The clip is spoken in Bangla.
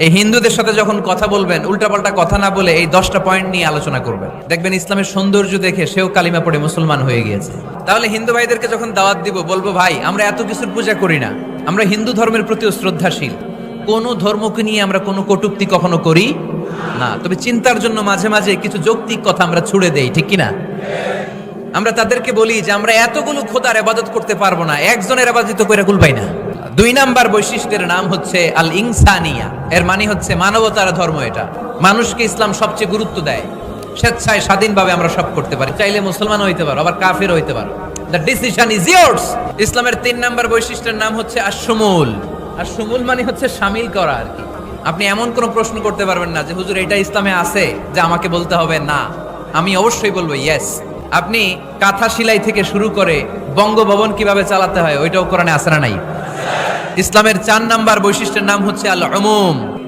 এই হিন্দুদের সাথে যখন কথা বলবেন উল্টাপাল্টা কথা না বলে এই 10টা পয়েন্ট নিয়ে আলোচনা করবেন, দেখবেন ইসলামের সৌন্দর্য দেখে সেও কালিমা পড়ে মুসলমান হয়ে গিয়েছে। তাহলে হিন্দু ভাইদেরকে যখন দাওয়াত দিব, বলবো ভাই আমরা এত কিছুর পূজা করি না, আমরা হিন্দু ধর্মের প্রতিও শ্রদ্ধাশীল, কোনো ধর্মকে নিয়ে আমরা কোনো কটূক্তি কখনো করি না, তবে চিন্তার জন্য মাঝে মাঝে কিছু যৌক্তিক কথা আমরা ছুড়ে দেই, ঠিক কিনা? আমরা তাদেরকে বলি যে আমরা এতগুলো খোদার ইবাদত করতে পারবো না, একজনের ইবাদত করে কুলপাই না। 2 নাম্বার বৈশিষ্ট্যের নাম হচ্ছে আল ইনসানিয়া, এর মানে হচ্ছে মানবতার ধর্ম। এটা মানুষকে ইসলাম সবচেয়ে গুরুত্ব দেয়, স্বেচ্ছায় স্বাধীনভাবে আমরা সব করতে পারি, চাইলে মুসলমান হইতে পারো, আবার কাফের হইতে পারো, দ্য ডিসিশন ইজ ইয়ার্স। ইসলামের 3 নাম্বার বৈশিষ্ট্যের নাম হচ্ছে আশ-শুমুল। আর শুমুল মানে হচ্ছে শামিল করা আর কি। আপনি এমন কোন প্রশ্ন করতে পারবেন না যে হুজুর এটা ইসলামে আছে যে আমাকে বলতে হবে না, আমি অবশ্যই বলবো ইয়েস। আপনি কাঁথা সেলাই থেকে শুরু করে বঙ্গভবন কিভাবে চালাতে হয় ওইটাও কোরআনে আছে না নাই? ইসলামের 4 নাম্বার বৈশিষ্ট্যের নাম হচ্ছে আল উমুম।